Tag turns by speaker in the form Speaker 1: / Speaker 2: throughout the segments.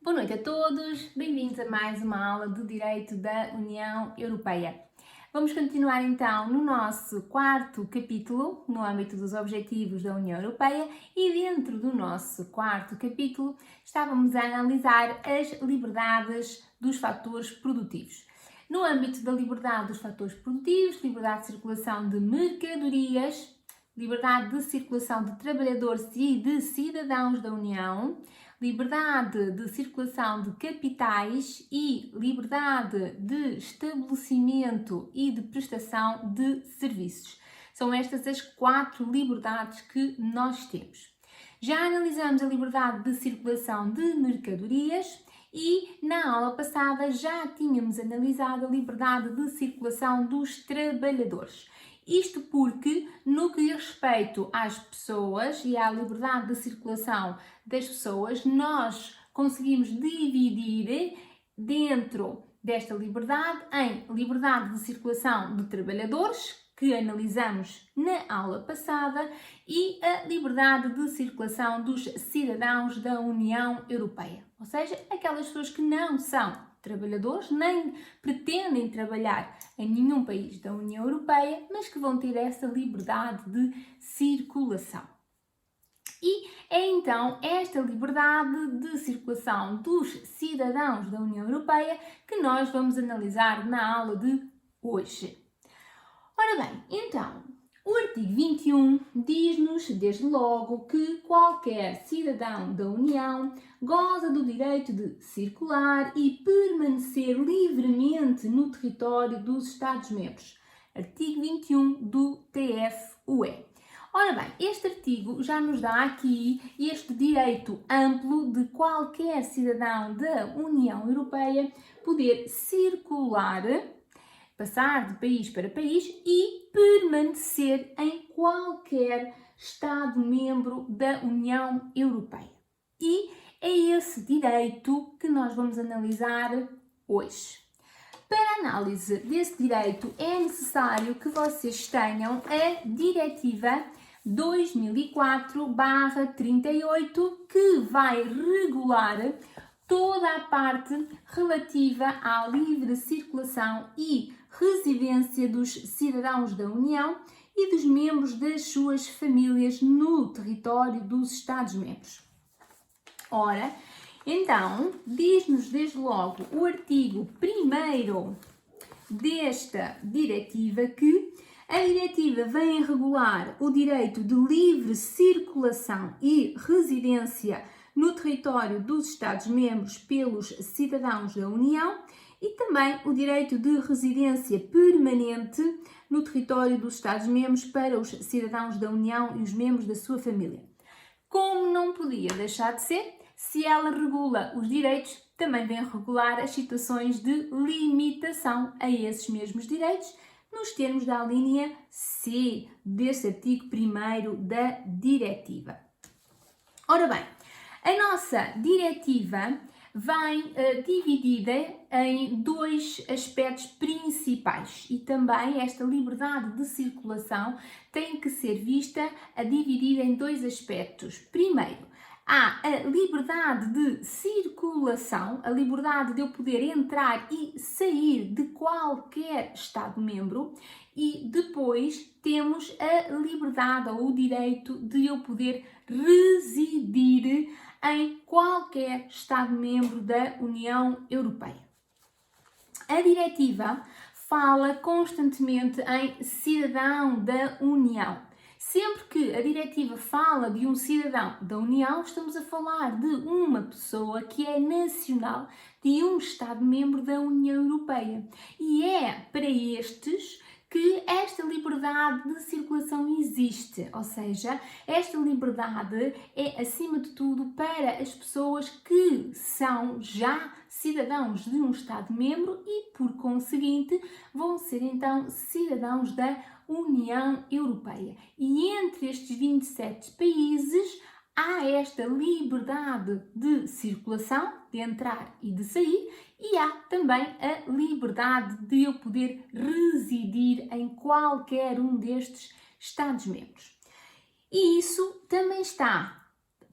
Speaker 1: Boa noite a todos, bem-vindos a mais uma aula de Direito da União Europeia. Vamos continuar então no nosso quarto capítulo, no âmbito dos Objetivos da União Europeia, e dentro do nosso quarto capítulo estávamos a analisar as liberdades dos fatores produtivos. No âmbito da liberdade dos fatores produtivos, liberdade de circulação de mercadorias, liberdade de circulação de trabalhadores e de cidadãos da União, liberdade de circulação de capitais e liberdade de estabelecimento e de prestação de serviços. São estas as 4 liberdades que nós temos. Já analisamos a liberdade de circulação de mercadorias e na aula passada já tínhamos analisado a liberdade de circulação dos trabalhadores. Isto porque, no que diz respeito às pessoas e à liberdade de circulação das pessoas, nós conseguimos dividir dentro desta liberdade em liberdade de circulação de trabalhadores, que analisamos na aula passada, e a liberdade de circulação dos cidadãos da União Europeia, ou seja, aquelas pessoas que não são trabalhadores, nem pretendem trabalhar em nenhum país da União Europeia, mas que vão ter essa liberdade de circulação. E é então esta liberdade de circulação dos cidadãos da União Europeia que nós vamos analisar na aula de hoje. Ora bem, então, o artigo 21 diz-nos, desde logo, que qualquer cidadão da União goza do direito de circular e permanecer livremente no território dos Estados-membros. Artigo 21 do TFUE. Ora bem, este artigo já nos dá aqui este direito amplo de qualquer cidadão da União Europeia poder circular, passar de país para país e permanecer em qualquer Estado-membro da União Europeia. E é esse direito que nós vamos analisar hoje. Para a análise desse direito é necessário que vocês tenham a Diretiva 2004/38, que vai regular toda a parte relativa à livre circulação e residência dos cidadãos da União e dos membros das suas famílias no território dos Estados-membros. Ora, então, diz-nos desde logo o artigo 1º desta diretiva que a diretiva vem regular o direito de livre circulação e residência no território dos Estados-membros pelos cidadãos da União e também o direito de residência permanente no território dos Estados-membros para os cidadãos da União e os membros da sua família. Como não podia deixar de ser, se ela regula os direitos, também vem regular as situações de limitação a esses mesmos direitos, nos termos da linha C deste artigo 1º da diretiva. Ora bem, a nossa diretiva vem dividida em 2 aspectos principais e também esta liberdade de circulação tem que ser vista dividida em 2 aspectos. Primeiro, há a liberdade de circulação, a liberdade de eu poder entrar e sair de qualquer Estado-membro, e depois temos a liberdade ou o direito de eu poder residir em qualquer Estado-membro da União Europeia. A diretiva fala constantemente em cidadão da União. Sempre que a diretiva fala de um cidadão da União, estamos a falar de uma pessoa que é nacional de um Estado-membro da União Europeia. E é para estes que esta liberdade de circulação existe, ou seja, esta liberdade é, acima de tudo, para as pessoas que são já cidadãos de um Estado-membro e, por conseguinte, vão ser então cidadãos da União Europeia. E entre estes 27 países há esta liberdade de circulação, de entrar e de sair, e há também a liberdade de eu poder residir em qualquer um destes Estados-membros. E isso também está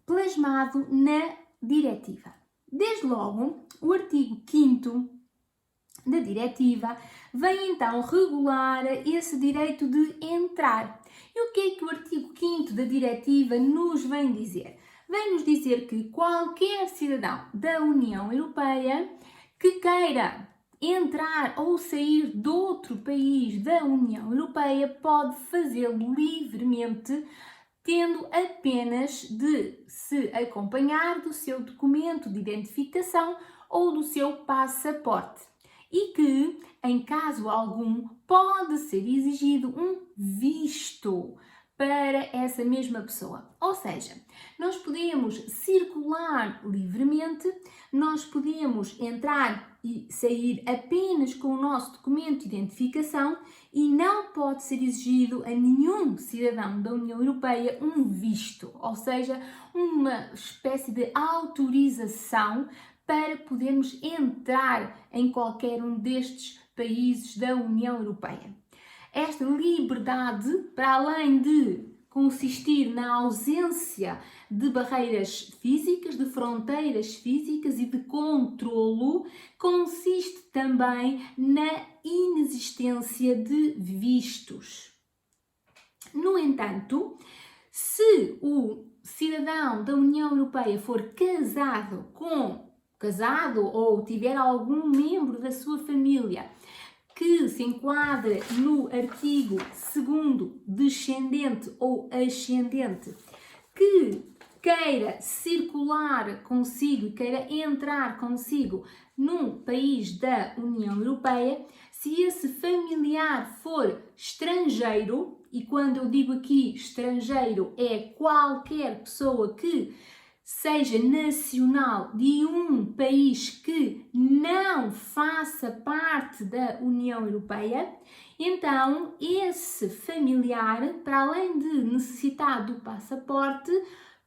Speaker 1: plasmado na diretiva. Desde logo, o artigo 5º da diretiva vem então regular esse direito de entrar. E o que é que o artigo 5º da diretiva nos vem dizer? Vem-nos dizer que qualquer cidadão da União Europeia que queira entrar ou sair de outro país da União Europeia pode fazê-lo livremente, tendo apenas de se acompanhar do seu documento de identificação ou do seu passaporte. E que, em caso algum, pode ser exigido um visto para essa mesma pessoa. Ou seja, nós podemos circular livremente, nós podemos entrar e sair apenas com o nosso documento de identificação e não pode ser exigido a nenhum cidadão da União Europeia um visto, ou seja, uma espécie de autorização para podermos entrar em qualquer um destes países da União Europeia. Esta liberdade, para além de consistir na ausência de barreiras físicas, de fronteiras físicas e de controlo, consiste também na inexistência de vistos. No entanto, se o cidadão da União Europeia for casado ou tiver algum membro da sua família que se enquadra no artigo 2º descendente ou ascendente, que queira circular consigo e queira entrar consigo num país da União Europeia, se esse familiar for estrangeiro, e quando eu digo aqui estrangeiro é qualquer pessoa que seja nacional de um país que não faça parte da União Europeia, então esse familiar, para além de necessitar do passaporte,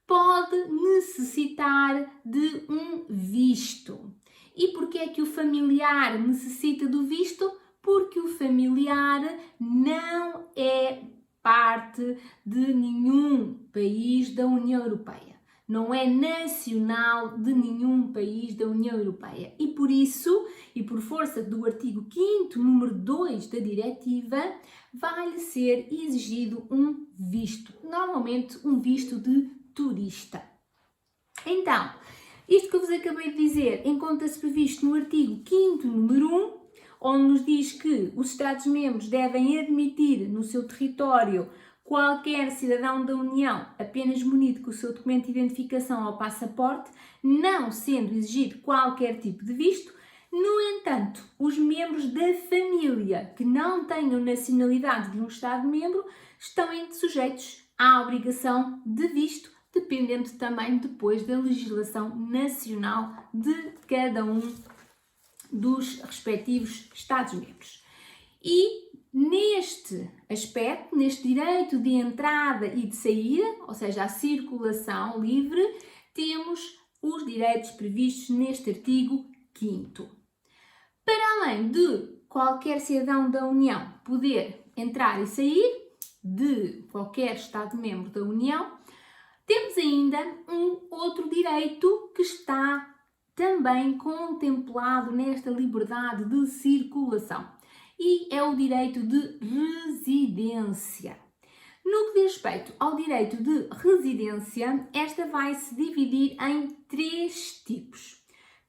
Speaker 1: pode necessitar de um visto. E porquê é que o familiar necessita do visto? Porque o familiar não é parte de nenhum país da União Europeia. Não é nacional de nenhum país da União Europeia. E por isso, e por força do artigo 5º, número 2 da diretiva, vai-lhe ser exigido um visto. Normalmente um visto de turista. Então, isto que eu vos acabei de dizer encontra-se previsto no artigo 5º, número 1, onde nos diz que os Estados-membros devem admitir no seu território qualquer cidadão da União apenas munido com o seu documento de identificação ou passaporte, não sendo exigido qualquer tipo de visto. No entanto, os membros da família que não tenham nacionalidade de um Estado-membro estão sujeitos à obrigação de visto, dependendo também depois da legislação nacional de cada um dos respectivos Estados-membros. E neste aspecto, neste direito de entrada e de saída, ou seja, a circulação livre, temos os direitos previstos neste artigo 5º. Para além de qualquer cidadão da União poder entrar e sair de qualquer Estado-membro da União, temos ainda um outro direito que está também contemplado nesta liberdade de circulação, e é o direito de residência. No que diz respeito ao direito de residência, esta vai se dividir em 3 tipos.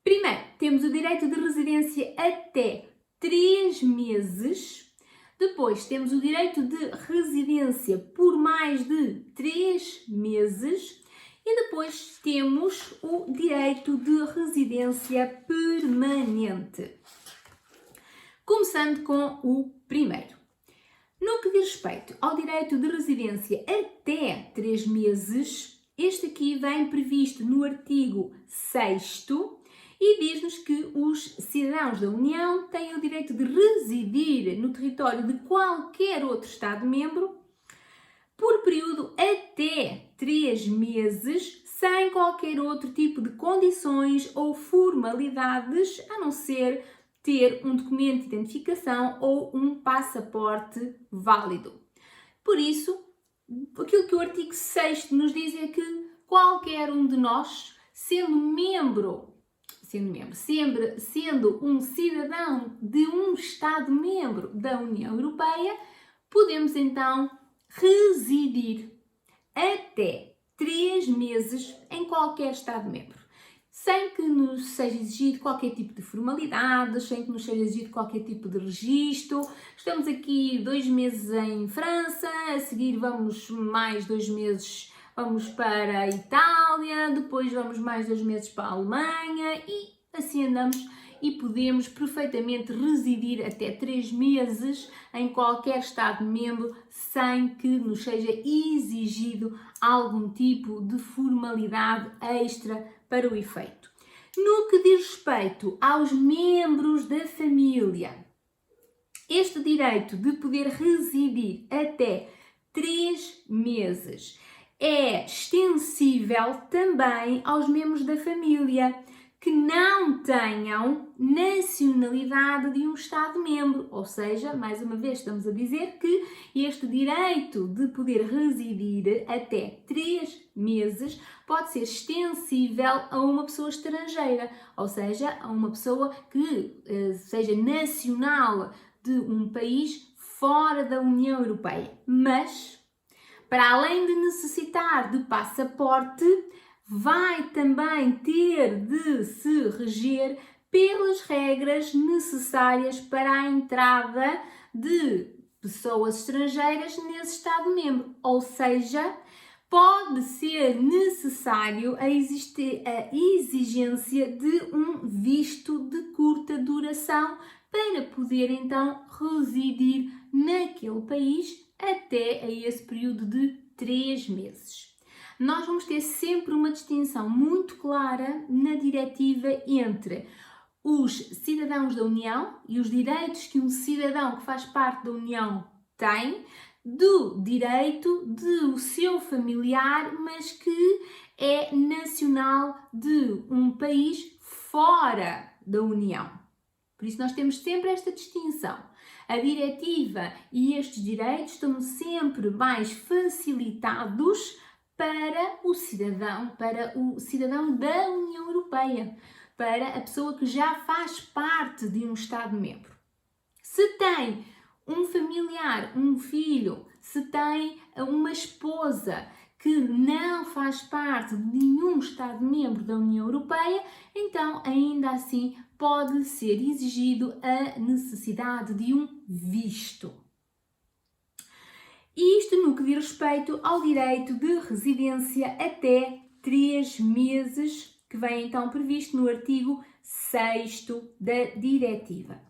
Speaker 1: Primeiro, temos o direito de residência até 3 meses. Depois, temos o direito de residência por mais de 3 meses. E depois temos o direito de residência permanente. Começando com o primeiro. No que diz respeito ao direito de residência até 3 meses, este aqui vem previsto no artigo 6º e diz-nos que os cidadãos da União têm o direito de residir no território de qualquer outro Estado-membro por período até 3 meses, sem qualquer outro tipo de condições ou formalidades, a não ser ter um documento de identificação ou um passaporte válido. Por isso, aquilo que o artigo 6º nos diz é que qualquer um de nós, sendo membro sendo um cidadão de um Estado-membro da União Europeia, podemos então residir até 3 meses em qualquer Estado-membro, sem que nos seja exigido qualquer tipo de formalidades, sem que nos seja exigido qualquer tipo de registro. Estamos aqui 2 meses em França, a seguir vamos mais 2 meses, vamos para a Itália, depois vamos mais 2 meses para a Alemanha e assim andamos e podemos perfeitamente residir até 3 meses em qualquer Estado-membro sem que nos seja exigido algum tipo de formalidade extra para o efeito. No que diz respeito aos membros da família, este direito de poder residir até 3 meses é extensível também aos membros da família que não tenham nacionalidade de um Estado-membro. Ou seja, mais uma vez estamos a dizer que este direito de poder residir até 3 meses pode ser extensível a uma pessoa estrangeira, ou seja, a uma pessoa que seja nacional de um país fora da União Europeia. Mas, para além de necessitar de passaporte, vai também ter de se reger pelas regras necessárias para a entrada de pessoas estrangeiras nesse Estado-membro. Ou seja, pode ser necessário a exigência de um visto de curta duração para poder então residir naquele país até a esse período de 3 meses. Nós vamos ter sempre uma distinção muito clara na diretiva entre os cidadãos da União e os direitos que um cidadão que faz parte da União tem, do direito de o seu familiar, mas que é nacional de um país fora da União. Por isso nós temos sempre esta distinção. A diretiva e estes direitos estão sempre mais facilitados para o cidadão da União Europeia, para a pessoa que já faz parte de um Estado-membro. Se tem um familiar, um filho, se tem uma esposa que não faz parte de nenhum Estado-membro da União Europeia, então ainda assim pode ser exigido a necessidade de um visto. Isto no que diz respeito ao direito de residência até 3 meses, que vem então previsto no artigo 6º da diretiva.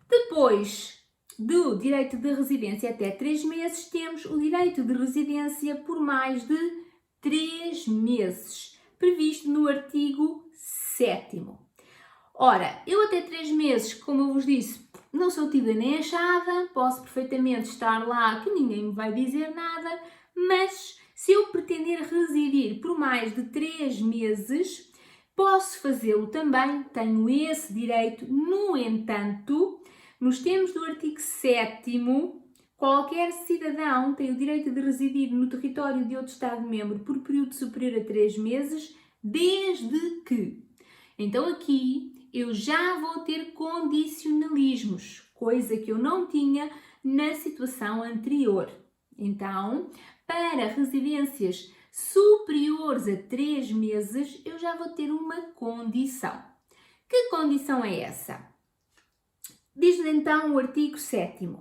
Speaker 1: Depois do direito de residência até 3 meses, temos o direito de residência por mais de 3 meses, previsto no artigo 7º. Ora, eu até 3 meses, como eu vos disse, não sou tida nem achada, posso perfeitamente estar lá que ninguém me vai dizer nada, mas se eu pretender residir por mais de 3 meses, posso fazê-lo também, tenho esse direito. No entanto, nos termos do artigo 7º, qualquer cidadão tem o direito de residir no território de outro Estado-membro por período superior a 3 meses, desde que. Então aqui eu já vou ter condicionalismos, coisa que eu não tinha na situação anterior. Então, para residências superiores a 3 meses, eu já vou ter uma condição. Que condição é essa? Diz então o artigo 7º.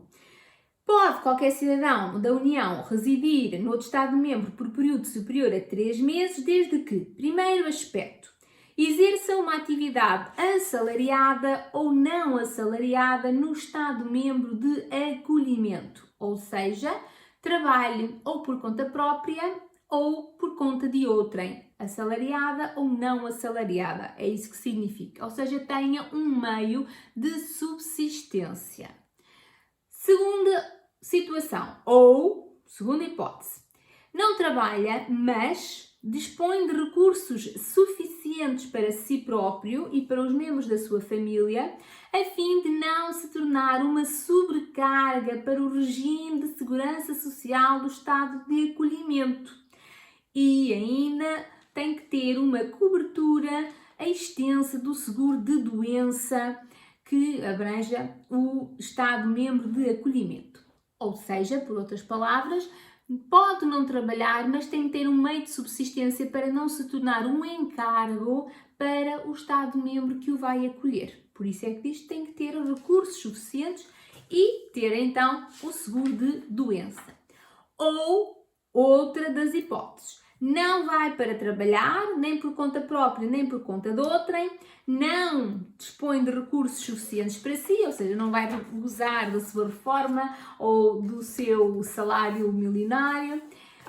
Speaker 1: Pode qualquer cidadão da União residir no outro Estado-membro por período superior a 3 meses, desde que, primeiro aspecto, exerça uma atividade assalariada ou não assalariada no Estado-membro de acolhimento, ou seja, trabalhe ou por conta própria ou por conta de outrem, assalariada ou não assalariada, é isso que significa, ou seja, tenha um meio de subsistência. Segunda situação, ou segunda hipótese, não trabalha, mas dispõe de recursos suficientes para si próprio e para os membros da sua família, a fim de não se tornar uma sobrecarga para o regime de segurança social do Estado de acolhimento. E ainda tem que ter uma cobertura extensa do seguro de doença que abranja o Estado-membro de acolhimento. Ou seja, por outras palavras, pode não trabalhar, mas tem que ter um meio de subsistência para não se tornar um encargo para o Estado-membro que o vai acolher. Por isso é que diz que tem que ter recursos suficientes e ter então o seguro de doença. Ou outra das hipóteses, não vai para trabalhar, nem por conta própria, nem por conta de outrem, não dispõe de recursos suficientes para si, ou seja, não vai usar da sua reforma ou do seu salário milionário,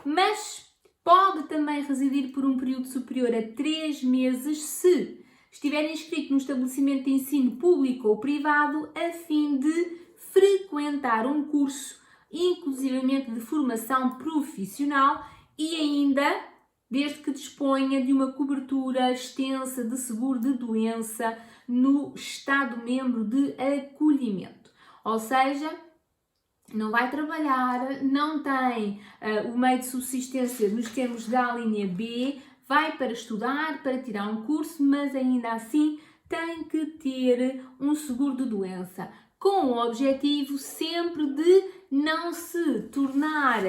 Speaker 1: mas pode também residir por um período superior a 3 meses se estiver inscrito num estabelecimento de ensino público ou privado a fim de frequentar um curso, inclusivamente de formação profissional e ainda desde que disponha de uma cobertura extensa de seguro de doença no Estado-membro de acolhimento. Ou seja, não vai trabalhar, não tem o meio de subsistência nos termos da linha B, vai para estudar, para tirar um curso, mas ainda assim tem que ter um seguro de doença, com o objetivo sempre de não se tornar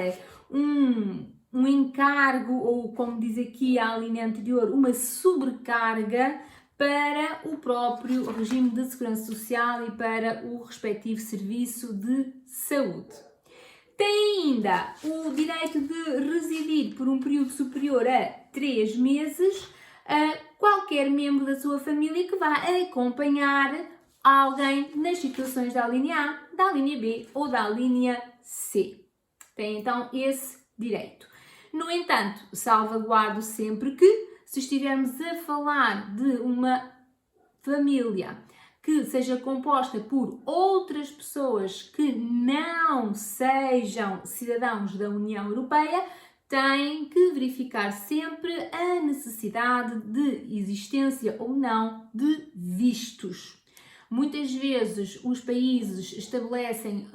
Speaker 1: um encargo, ou como diz aqui a linha anterior, uma sobrecarga para o próprio regime de segurança social e para o respectivo serviço de saúde. Tem ainda o direito de residir por um período superior a 3 meses a qualquer membro da sua família que vá acompanhar alguém nas situações da linha A, da linha B ou da linha C. Tem então esse direito. No entanto, salvaguardo sempre que, se estivermos a falar de uma família que seja composta por outras pessoas que não sejam cidadãos da União Europeia, tem que verificar sempre a necessidade de existência ou não de vistos. Muitas vezes os países estabelecem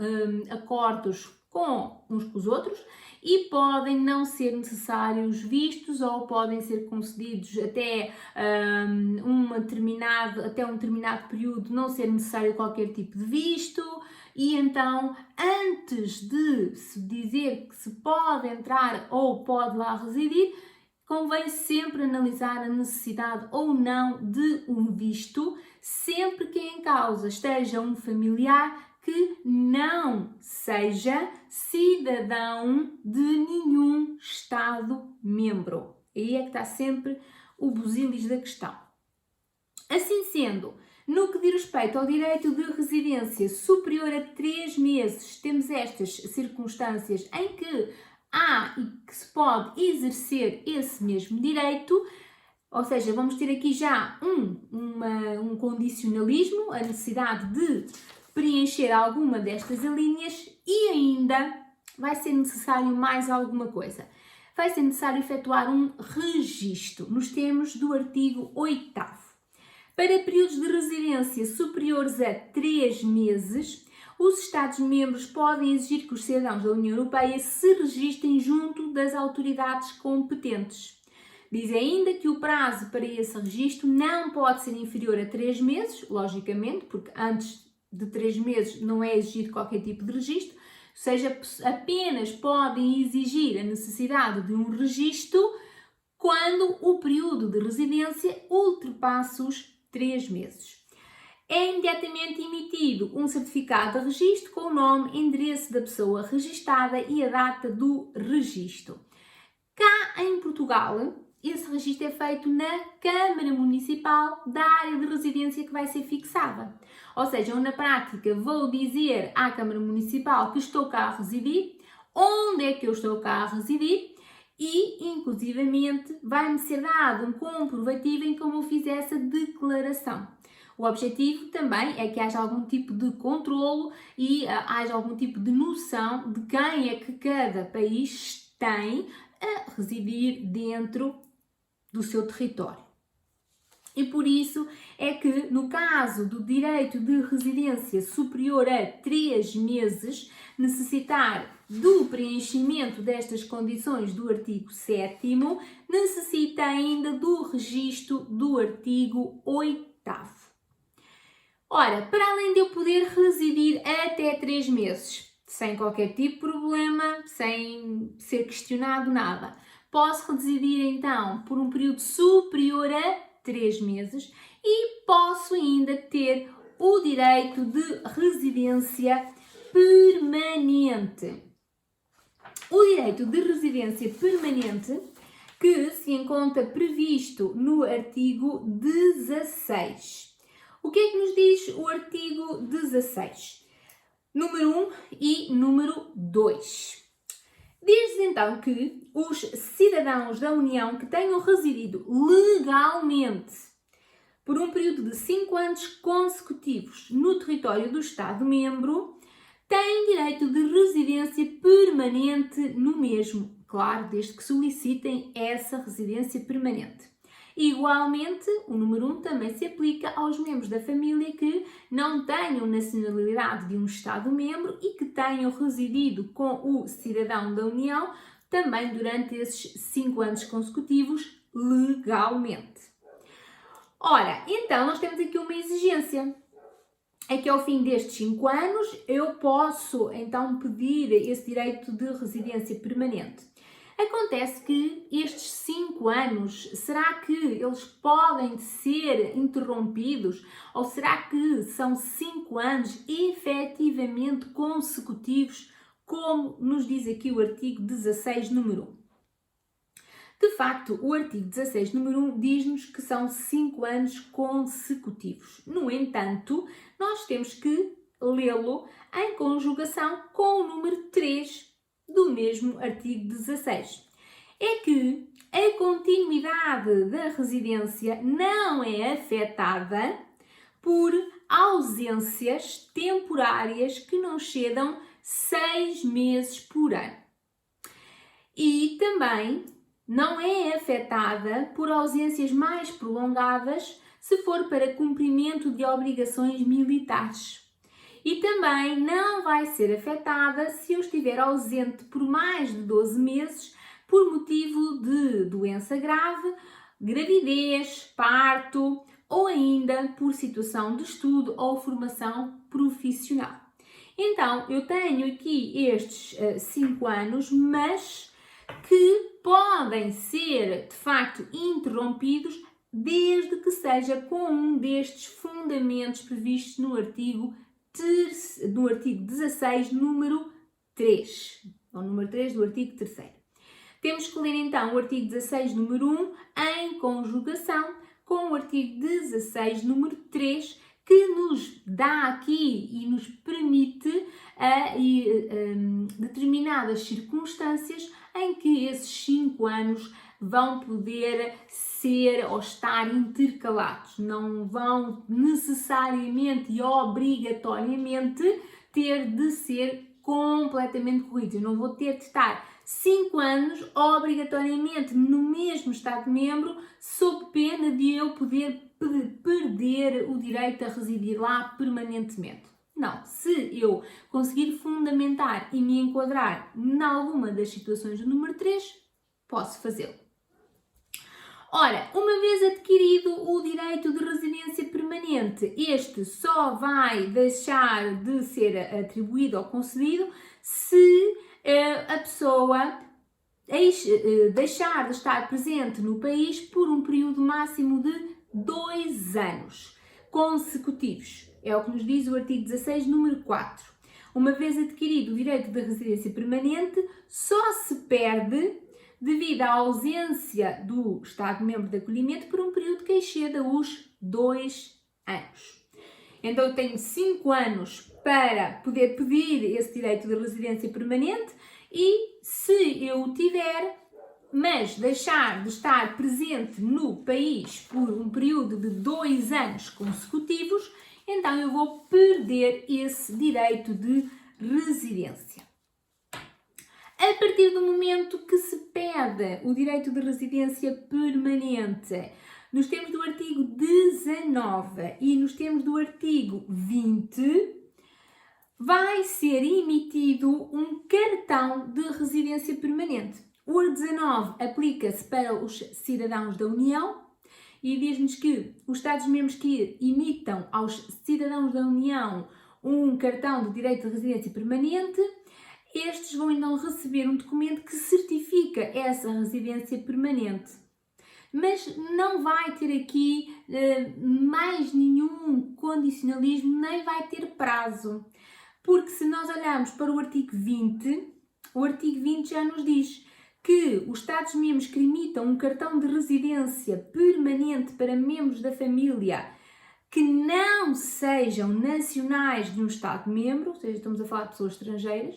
Speaker 1: acordos com uns com os outros e podem não ser necessários vistos ou podem ser concedidos até um determinado período não ser necessário qualquer tipo de visto e então antes de se dizer que se pode entrar ou pode lá residir, convém sempre analisar a necessidade ou não de um visto, sempre que em causa esteja um familiar que não seja cidadão de nenhum Estado-membro. Aí é que está sempre o busilis da questão. Assim sendo, no que diz respeito ao direito de residência superior a 3 meses, temos estas circunstâncias em que há e que se pode exercer esse mesmo direito, ou seja, vamos ter aqui já um condicionalismo, a necessidade de preencher alguma destas alíneas e ainda vai ser necessário mais alguma coisa. Vai ser necessário efetuar um registro nos termos do artigo 8º. Para períodos de residência superiores a 3 meses, os Estados-membros podem exigir que os cidadãos da União Europeia se registrem junto das autoridades competentes. Diz ainda que o prazo para esse registro não pode ser inferior a 3 meses, logicamente, porque antes de 3 meses não é exigido qualquer tipo de registro, ou seja, apenas podem exigir a necessidade de um registro quando o período de residência ultrapassa os 3 meses. É imediatamente emitido um certificado de registro com o nome, endereço da pessoa registada e a data do registro. Cá em Portugal, esse registro é feito na Câmara Municipal da área de residência que vai ser fixada. Ou seja, eu na prática vou dizer à Câmara Municipal que estou cá a residir, onde é que eu estou cá a residir e, inclusivamente, vai-me ser dado um comprovativo em como eu fiz essa declaração. O objetivo também é que haja algum tipo de controlo e haja algum tipo de noção de quem é que cada país tem a residir dentro do seu território. E por isso é que, no caso do direito de residência superior a 3 meses, necessitar do preenchimento destas condições do artigo 7º, necessita ainda do registro do artigo 8º. Ora, para além de eu poder residir até 3 meses, sem qualquer tipo de problema, sem ser questionado nada, posso residir então por um período superior a 3 meses e posso ainda ter o direito de residência permanente. O direito de residência permanente que se encontra previsto no artigo 16. O que é que nos diz o artigo 16? Número 1 e número 2. Diz então que os cidadãos da União que tenham residido legalmente por um período de 5 anos consecutivos no território do Estado-membro têm direito de residência permanente no mesmo, claro, desde que solicitem essa residência permanente. Igualmente, o número 1 também se aplica aos membros da família que não tenham nacionalidade de um Estado-membro e que tenham residido com o cidadão da União também durante esses 5 anos consecutivos legalmente. Ora, então nós temos aqui uma exigência. É que ao fim destes 5 anos eu posso então pedir esse direito de residência permanente. Acontece que estes 5 anos, será que eles podem ser interrompidos ou será que são 5 anos efetivamente consecutivos, como nos diz aqui o artigo 16, número 1? De facto, o artigo 16, número 1, diz-nos que são 5 anos consecutivos. No entanto, nós temos que lê-lo em conjugação com o número 3 do mesmo artigo 16. É que a continuidade da residência não é afetada por ausências temporárias que não excedam 6 meses por ano. E também não é afetada por ausências mais prolongadas se for para cumprimento de obrigações militares. E também não vai ser afetada se eu estiver ausente por mais de 12 meses por motivo de doença grave, gravidez, parto ou ainda por situação de estudo ou formação profissional. Então, eu tenho aqui estes 5 anos, mas que podem ser, de facto, interrompidos desde que seja com um destes fundamentos previstos no artigo 16, número 3, ou número 3 do artigo 3º. Temos que ler então o artigo 16, número 1, em conjugação com o artigo 16, número 3, que nos dá aqui e nos permite determinadas circunstâncias em que esses 5 anos vão poder ser ou estar intercalados. Não vão necessariamente e obrigatoriamente ter de ser completamente corridos. Eu não vou ter de estar 5 anos obrigatoriamente no mesmo Estado-membro sob pena de eu poder perder o direito a residir lá permanentemente. Não, se eu conseguir fundamentar e me enquadrar em alguma das situações do número 3, posso fazê-lo. Ora, uma vez adquirido o direito de residência permanente, este só vai deixar de ser atribuído ou concedido se a pessoa deixar de estar presente no país por um período máximo de 2 anos consecutivos. É o que nos diz o artigo 16, número 4. Uma vez adquirido o direito de residência permanente, só se perde devido à ausência do Estado-membro de acolhimento por um período que exceda os 2 anos. Então, eu tenho 5 anos para poder pedir esse direito de residência permanente e, se eu o tiver, mas deixar de estar presente no país por um período de 2 anos consecutivos, então eu vou perder esse direito de residência. A partir do momento que se pede o direito de residência permanente, nos termos do artigo 19 e nos termos do artigo 20, vai ser emitido um cartão de residência permanente. O 19 aplica-se para os cidadãos da União e diz-nos que os Estados-membros que emitam aos cidadãos da União um cartão de direito de residência permanente, estes vão então receber um documento que certifica essa residência permanente. Mas não vai ter aqui mais nenhum condicionalismo, nem vai ter prazo. Porque se nós olharmos para o artigo 20 já nos diz que os Estados-membros que emitam um cartão de residência permanente para membros da família que não sejam nacionais de um Estado-membro, ou seja, estamos a falar de pessoas estrangeiras,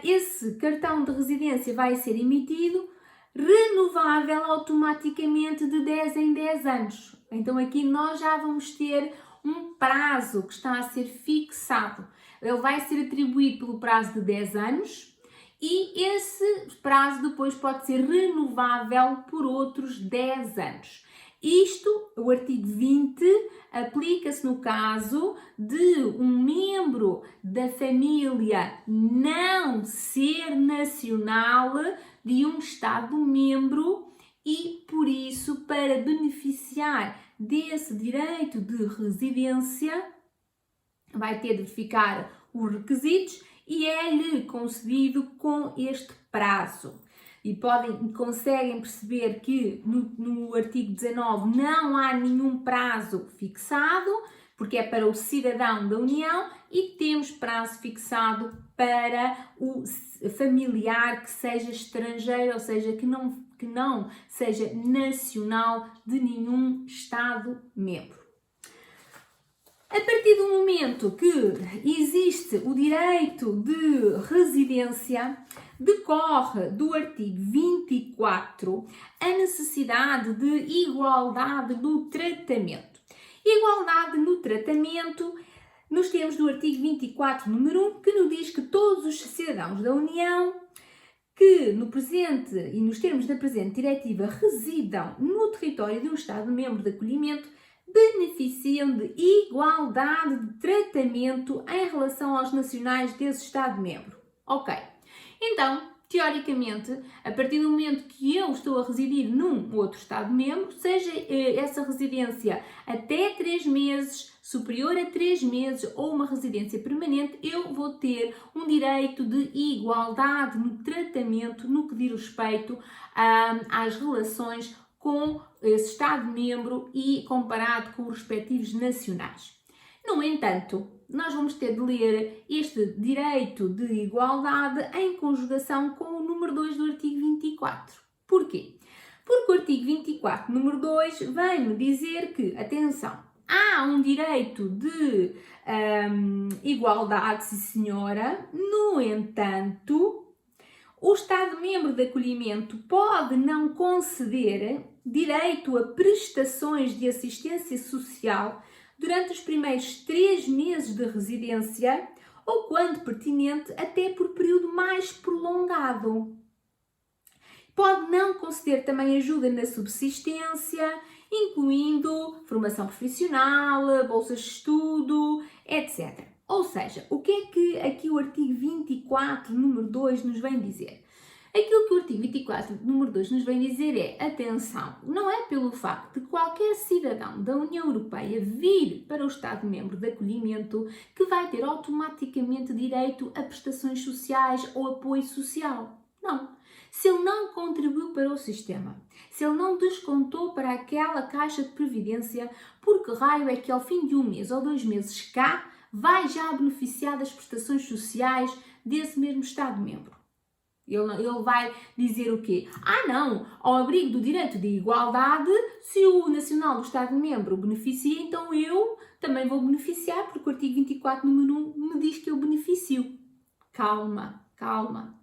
Speaker 1: esse cartão de residência vai ser emitido renovável automaticamente de 10 em 10 anos. Então aqui nós já vamos ter um prazo que está a ser fixado. Ele vai ser atribuído pelo prazo de 10 anos e esse prazo depois pode ser renovável por outros 10 anos. Isto, o artigo 20, aplica-se no caso de um membro da família não ser nacional de um Estado-membro e, por isso, para beneficiar desse direito de residência, vai ter de verificar os requisitos e é-lhe concedido com este prazo. E conseguem perceber que no artigo 19 não há nenhum prazo fixado, porque é para o cidadão da União, e temos prazo fixado para o familiar que seja estrangeiro, ou seja, que não seja nacional de nenhum Estado-membro. A partir do momento que existe o direito de residência, decorre do artigo 24 a necessidade de igualdade no tratamento. Igualdade no tratamento, nos termos do artigo 24, número 1, que nos diz que todos os cidadãos da União que no presente e nos termos da presente diretiva residam no território de um Estado-membro de acolhimento beneficiam de igualdade de tratamento em relação aos nacionais desse Estado-membro. Ok. Então, teoricamente, a partir do momento que eu estou a residir num outro Estado-membro, seja essa residência até 3 meses, superior a 3 meses ou uma residência permanente, eu vou ter um direito de igualdade no tratamento no que diz respeito às relações com esse Estado-membro e comparado com os respectivos nacionais. No entanto, nós vamos ter de ler este direito de igualdade em conjugação com o número 2 do artigo 24. Porquê? Porque o artigo 24, número 2, vem-me dizer que, atenção, há um direito de igualdade, sim senhora, no entanto, o Estado-membro de acolhimento pode não conceder direito a prestações de assistência social durante os primeiros 3 meses de residência ou, quando pertinente, até por período mais prolongado. Pode não conceder também ajuda na subsistência, incluindo formação profissional, bolsas de estudo, etc. Ou seja, o que é que aqui o artigo 24, número 2, nos vem dizer? Aquilo que o artigo 24, número 2, nos vem dizer é, atenção, não é pelo facto de qualquer cidadão da União Europeia vir para o Estado-membro de acolhimento que vai ter automaticamente direito a prestações sociais ou apoio social. Não. Se ele não contribuiu para o sistema, se ele não descontou para aquela caixa de previdência, por que raio é que ao fim de 1 mês ou 2 meses cá vai já beneficiar das prestações sociais desse mesmo Estado-membro? Ele vai dizer o quê? Não, ao abrigo do direito de igualdade, se o nacional do Estado-membro beneficia, então eu também vou beneficiar, porque o artigo 24, número 1, me diz que eu beneficio. Calma, calma.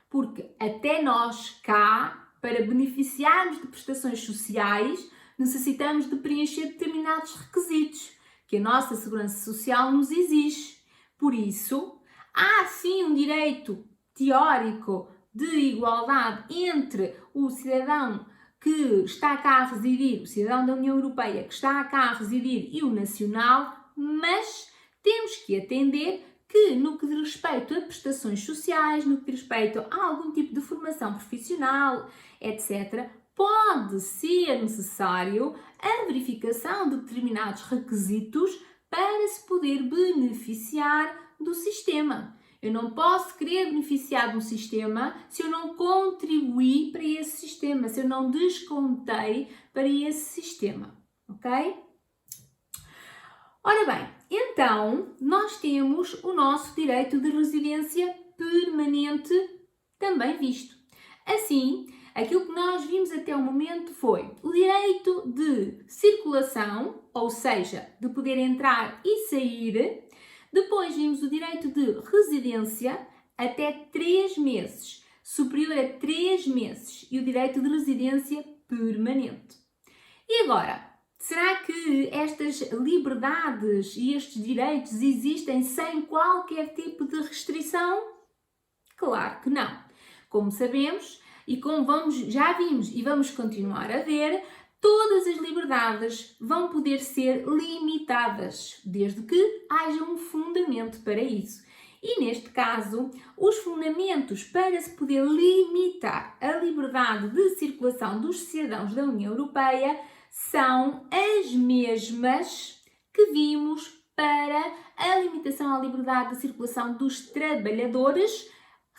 Speaker 1: Porque até nós cá, para beneficiarmos de prestações sociais, necessitamos de preencher determinados requisitos que a nossa Segurança Social nos exige. Por isso, há sim um direito teórico de igualdade entre o cidadão que está cá a residir, o cidadão da União Europeia que está cá a residir e o nacional, mas temos que atender que no que diz respeito a prestações sociais, no que diz respeito a algum tipo de formação profissional, etc., pode ser necessário a verificação de determinados requisitos para se poder beneficiar do sistema. Eu não posso querer beneficiar do sistema se eu não contribuí para esse sistema, se eu não descontei para esse sistema, ok? Ora bem, então nós temos o nosso direito de residência permanente também visto. Assim, aquilo que nós vimos até o momento foi o direito de circulação, ou seja, de poder entrar e sair. Depois vimos o direito de residência até 3 meses, superior a 3 meses, e o direito de residência permanente. E agora, será que estas liberdades e estes direitos existem sem qualquer tipo de restrição? Claro que não. Como sabemos, e como já vimos e vamos continuar a ver, todas as liberdades vão poder ser limitadas, desde que haja um fundamento para isso. E neste caso, os fundamentos para se poder limitar a liberdade de circulação dos cidadãos da União Europeia são as mesmas que vimos para a limitação à liberdade de circulação dos trabalhadores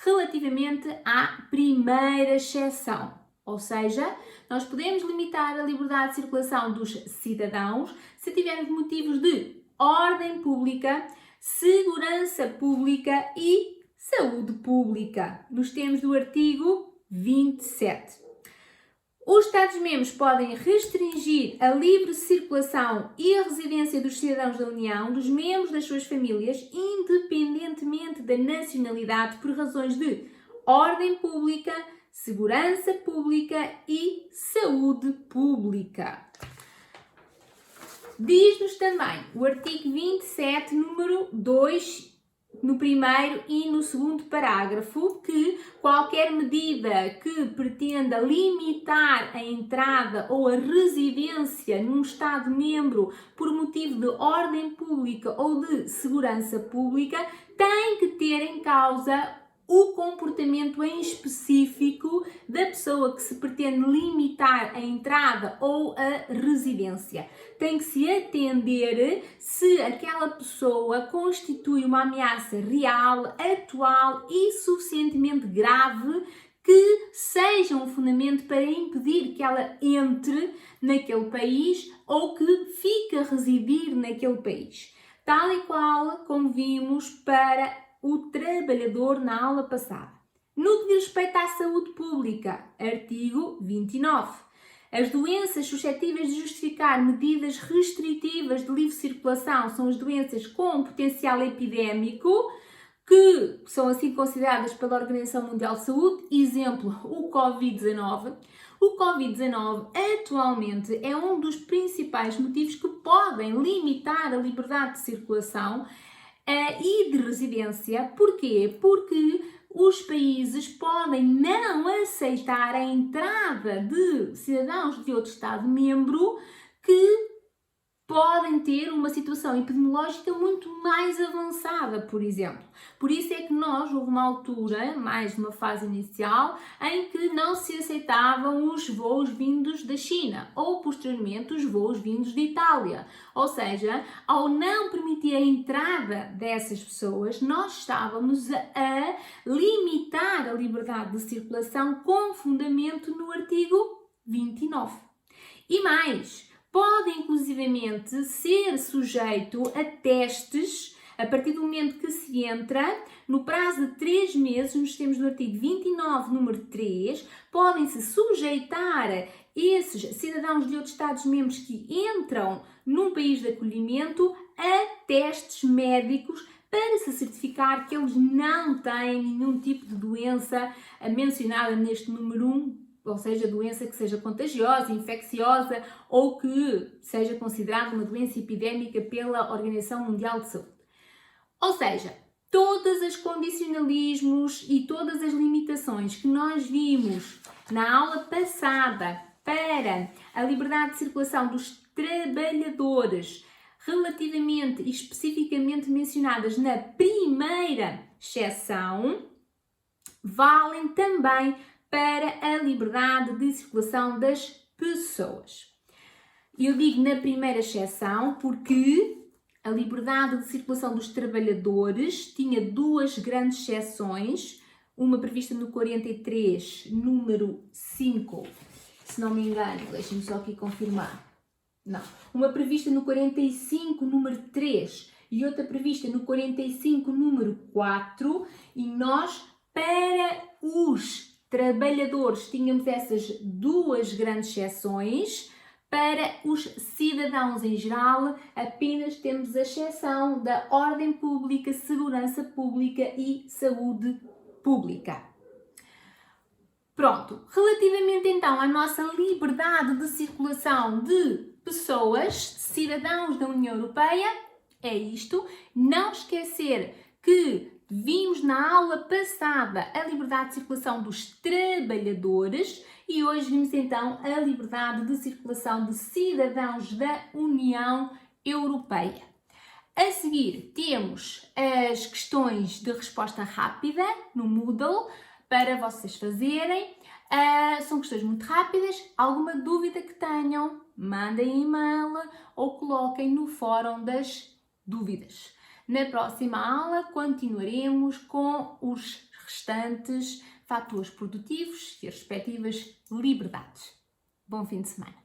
Speaker 1: relativamente à primeira exceção. Ou seja, nós podemos limitar a liberdade de circulação dos cidadãos se tivermos motivos de ordem pública, segurança pública e saúde pública, nos termos do artigo 27. Os Estados-membros podem restringir a livre circulação e a residência dos cidadãos da União, dos membros das suas famílias, independentemente da nacionalidade, por razões de ordem pública, segurança pública e saúde pública. Diz-nos também o artigo 27, número 2, no primeiro e no segundo parágrafo, que qualquer medida que pretenda limitar a entrada ou a residência num Estado-membro por motivo de ordem pública ou de segurança pública tem que ter em causa o comportamento em específico da pessoa que se pretende limitar a entrada ou a residência. Tem que se atender se aquela pessoa constitui uma ameaça real, atual e suficientemente grave que seja um fundamento para impedir que ela entre naquele país ou que fique a residir naquele país. Tal e qual como vimos para o trabalhador na aula passada. No que diz respeito à saúde pública, artigo 29. As doenças suscetíveis de justificar medidas restritivas de livre circulação são as doenças com potencial epidémico, que são assim consideradas pela Organização Mundial de Saúde, exemplo, o Covid-19. O Covid-19 atualmente é um dos principais motivos que podem limitar a liberdade de circulação e de residência. Porquê? Porque os países podem não aceitar a entrada de cidadãos de outro Estado-membro que podem ter uma situação epidemiológica muito mais avançada, por exemplo. Por isso é que houve uma altura, mais uma fase inicial, em que não se aceitavam os voos vindos da China ou, posteriormente, os voos vindos de Itália. Ou seja, ao não permitir a entrada dessas pessoas, nós estávamos a limitar a liberdade de circulação com fundamento no artigo 29. E mais, pode inclusivamente ser sujeito a testes a partir do momento que se entra, no prazo de 3 meses, nos termos do artigo 29, número 3, podem-se sujeitar esses cidadãos de outros Estados-membros que entram num país de acolhimento a testes médicos para se certificar que eles não têm nenhum tipo de doença mencionada neste número 1, ou seja, doença que seja contagiosa, infecciosa ou que seja considerada uma doença epidémica pela Organização Mundial de Saúde. Ou seja, todos os condicionalismos e todas as limitações que nós vimos na aula passada para a liberdade de circulação dos trabalhadores, relativamente e especificamente mencionadas na primeira exceção, valem também para a liberdade de circulação das pessoas. Eu digo na primeira exceção porque a liberdade de circulação dos trabalhadores tinha duas grandes exceções, uma prevista no 43, número 5, se não me engano, deixem-me só aqui confirmar. Não, uma prevista no 45, número 3, e outra prevista no 45, número 4, e nós, para os trabalhadores, tínhamos essas duas grandes exceções. Para os cidadãos em geral, apenas temos a exceção da ordem pública, segurança pública e saúde pública. Pronto, relativamente então à nossa liberdade de circulação de pessoas, cidadãos da União Europeia, é isto. Não esquecer que vimos na aula passada a liberdade de circulação dos trabalhadores e hoje vimos então a liberdade de circulação de cidadãos da União Europeia. A seguir temos as questões de resposta rápida no Moodle para vocês fazerem. São questões muito rápidas. Alguma dúvida que tenham, mandem e-mail ou coloquem no fórum das dúvidas. Na próxima aula continuaremos com os restantes fatores produtivos e as respectivas liberdades. Bom fim de semana!